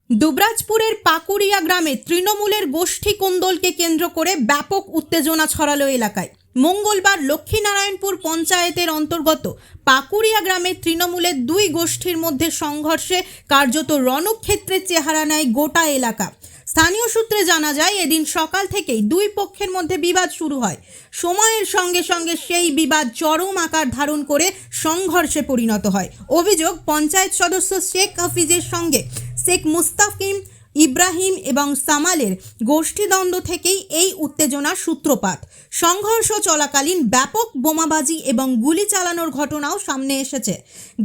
দুবরাজপুরের পাকুড়িয়া গ্রামে তৃণমূলের গোষ্ঠী কোন্দলকে কেন্দ্র করে ব্যাপক উত্তেজনা ছড়ালো এলাকায়। মঙ্গলবার লক্ষ্মীনারায়ণপুর পঞ্চায়েতের অন্তর্গত পাকুড়িয়া গ্রামে তৃণমূলের দুই গোষ্ঠীর মধ্যে সংঘর্ষে কার্যত রণক্ষেত্রের চেহারা নেয় গোটা এলাকা। স্থানীয় সূত্রে জানা যায়, এদিন সকাল থেকেই দুই পক্ষের মধ্যে বিবাদ শুরু হয়। সময়ের সঙ্গে সঙ্গে সেই বিবাদ চরম আকার ধারণ করে সংঘর্ষে পরিণত হয়। অভিযোগ, পঞ্চায়েত সদস্য শেখ হাফিজের সঙ্গে শেখ মুস্তাকিম, ইব্রাহিম এবং সামালের গোষ্ঠীদ্বন্দ্ব থেকেই এই উত্তেজনার সূত্রপাত। সংঘর্ষ চলাকালীন ব্যাপক বোমাবাজি এবং গুলি চালানোর ঘটনাও সামনে এসেছে।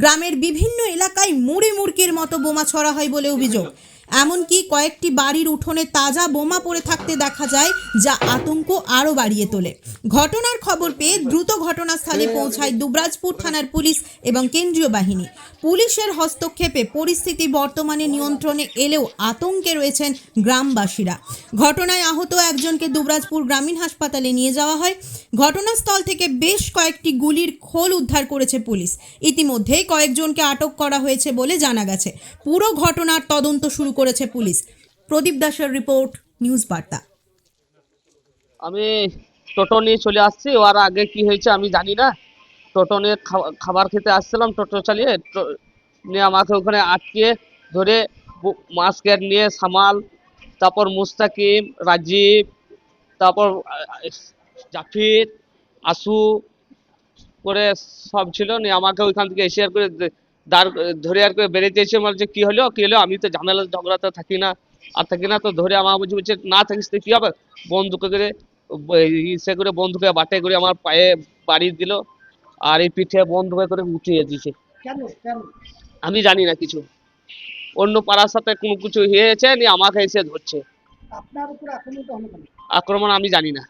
গ্রামের বিভিন্ন এলাকায় মুড়ি মুড়কির মতো বোমা ছড়া হয় বলে অভিযোগ। এমনকি কয়েকটি বাড়ির উঠোনে তাজা বোমা পড়ে থাকতে দেখা যায়, যা আতঙ্ক আরও বাড়িয়ে তোলে। ঘটনার খবর পেয়ে দ্রুত ঘটনাস্থলে পৌঁছায় দুবরাজপুর থানার পুলিশ এবং কেন্দ্রীয় বাহিনী। পুলিশের হস্তক্ষেপে পরিস্থিতি বর্তমানে নিয়ন্ত্রণে এলেও আতঙ্কে রয়েছেন গ্রামবাসীরা। ঘটনায় আহত একজনকে দুবরাজপুর গ্রামীণ হাসপাতালে নিয়ে যাওয়া হয়। ঘটনাস্থল থেকে বেশ কয়েকটি গুলির খোল উদ্ধার করেছে পুলিশ। ইতিমধ্যেই কয়েকজনকে আটক করা হয়েছে বলে জানা গেছে। পুরো ঘটনার তদন্ত শুরু করেছে পুলিশ। প্রদীপ দাসের রিপোর্ট, নিউজ বার্তা। আমি টোটো নিয়ে চলে আসছি, ওর আগে কি হয়েছে আমি জানি না। টোটো নিয়ে খাবার খেতে আসছিলাম, টোটো চালিয়ে নিয়ে আমাকে ওখানে আটকে ধরে মাস্কের নিয়ে সামাল, তারপর মুস্তাকিম, রাজীব, তারপর জাফির, আসু করে সব ছিল নিয়ে আমাকে ওইখান থেকে এসে আর করে দাঁড় ধরে আর করে বেরিয়ে দিয়েছে। বলছে কি হলো কি হলো, আমি তো ঝামেলা ঝগড়াতে থাকি না তো ধরে আমার বলছে না থাকিস তো কি হবে, বন্দুকে করে ইসে করে বন্দুকে বাটে করে আমার পায়ে বাড়ি দিল আর এই পিঠে বন্দুকে করে উঠিয়ে দিয়েছে। আমি জানি না কিছু, অন্য পাড়ার সাথে কোনো কিছু হয়েছে নিয়ে আমাকে এসে ধরছে। আক্রমণ আমি জানি না,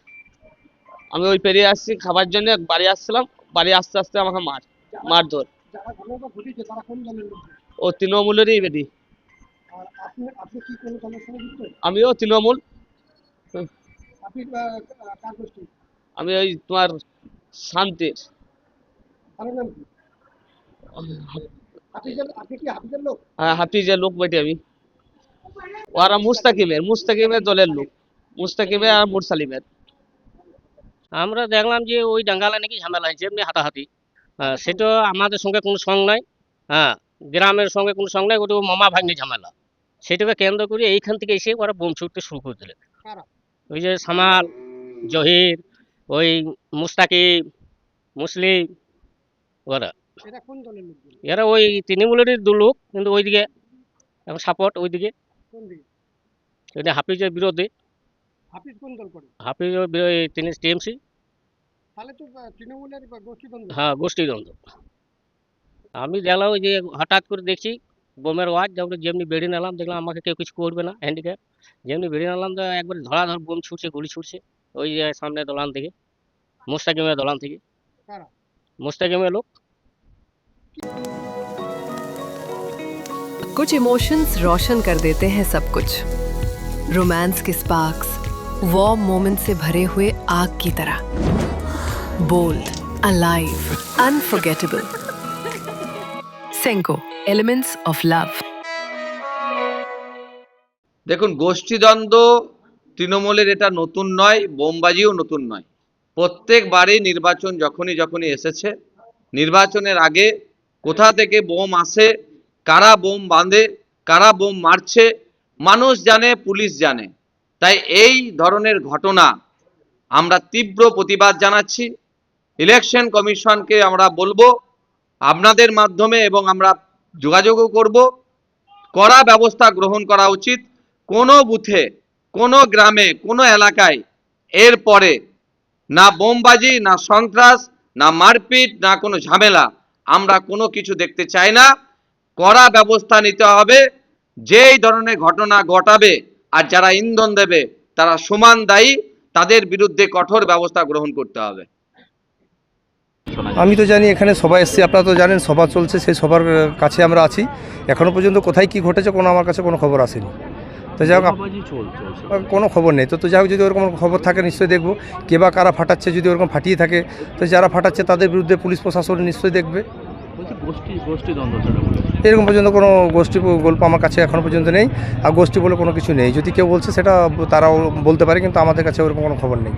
আমি ওই পেরিয়ে আসছি খাবার জন্য, বাড়ি আসছিলাম, বাড়ি আসতে আসতে আমাকে মারধর। ও তৃণমূলেরই বেদি, আমিও তৃণমূল। আমি ওই তোমার শান্তির। হ্যাঁ, হাফিজের লোক বেটে আমি। ওরা মুস্তাকিমের দলের লোক, মুস্তাকিমের আর মুরসালিমের। আমরা দেখলাম যে ওই ডাঙ্গালে নাকি ঝামেলা হয়েছে, এমনি হাতাহাতি। সেটা আমাদের সঙ্গে কোনো সঙ্গ নাই। গ্রামের সঙ্গে কোনো সঙ্গ নাই, ওটা মামা ভাগ্নি ঝামেলা। সেটাকে কেন্দ্র করে এইখান থেকে এসে ওরা বোম ছুটতে শুরু করে দিলে। ওই যে সামাল, জহির, ওই মুস্তাকিম, মুসলিম, এরা ওই তৃণমূলেরই দু লোক, কিন্তু ওইদিকে এখন সাপোর্ট ওইদিকে হাফিজের বিরোধী। হাফিজ তিনি টিএমসি। হ্যাঁ, গোষ্ঠীদ্বন্দ্ব। আমি দেখলাম ওই যে হঠাৎ করে দেখছি বোমের আওয়াজ, যেমনি বেরিয়ে নিলাম দেখলাম আমাকে কেউ কিছু করবে না, হ্যান্ডিক্যাপ। যেমনি বেরিয়ে নিলাম তো একবার ধরাধর বোম ছুটছে, গুলি ছুটছে ওই যে সামনে দোলান থেকে, মুস্তাকিমের দোলান থেকে। মুস্তাকিমের লোক। कुछ इमोशंस रोशन कर देते हैं सब कुछ। रोमांस के स्पार्क्स, वार्म मोमेंट से भरे हुए आग की तरह, bold, alive, unforgettable. Senco, elements of love. দেখুন, গোষ্ঠীদ্বন্দ্ব তৃণমূলের এটা নতুন নয়, বোমবাজিও নতুন নয়। প্রত্যেকবারই নির্বাচন যখনই এসেছে, নির্বাচনের আগে কোথা থেকে বোম আসে, কারা বোম বাঁধে, কারা বোম মারছে, মানুষ জানে, পুলিশ জানে। তাই এই ধরনের ঘটনা আমরা তীব্র প্রতিবাদ জানাচ্ছি। ইলেকশন কমিশনকে আমরা বলবো আপনাদের মাধ্যমে, এবং আমরা যোগাযোগও করব, কড়া ব্যবস্থা গ্রহণ করা উচিত। কোনো বুথে, কোনো গ্রামে, কোনো এলাকায় এরপরে না বোমবাজি, না সন্ত্রাস, না মারপিট, না কোনো ঝামেলা, আমরা কোনো কিছু দেখতে চাই না। কড়া ব্যবস্থা নিতে হবে। যেই ধরনের ঘটনা ঘটাবে আর যারা ইন্ধন দেবে তারা সমান দায়ী, তাদের বিরুদ্ধে কঠোর ব্যবস্থা গ্রহণ করতে হবে। আমি তো জানি এখানে সভা এসছে, আপনারা তো জানেন সভা চলছে, সেই সভার কাছে আমরা আছি। এখনও পর্যন্ত কোথায় কি ঘটেছে আমার কাছে কোনো খবর আসেনি। তো যাই হোক, কোনো খবর নেই। তো যাই হোক, যদি ওরকম খবর থাকে নিশ্চয়ই দেখব। কে বা কারা ফাটাচ্ছে, যদি ওরকম ফাটিয়ে থাকে তো যারা ফাটাচ্ছে তাদের বিরুদ্ধে পুলিশ প্রশাসন নিশ্চয়ই দেখবে। এরকম পর্যন্ত কোনো গোষ্ঠী গল্প আমার কাছে এখনও পর্যন্ত নেই। আর গোষ্ঠী বলে কোনো কিছু নেই, যদি কেউ বলছে সেটা তারাও বলতে পারে, কিন্তু আমাদের কাছে ওরকম কোনো খবর নেই।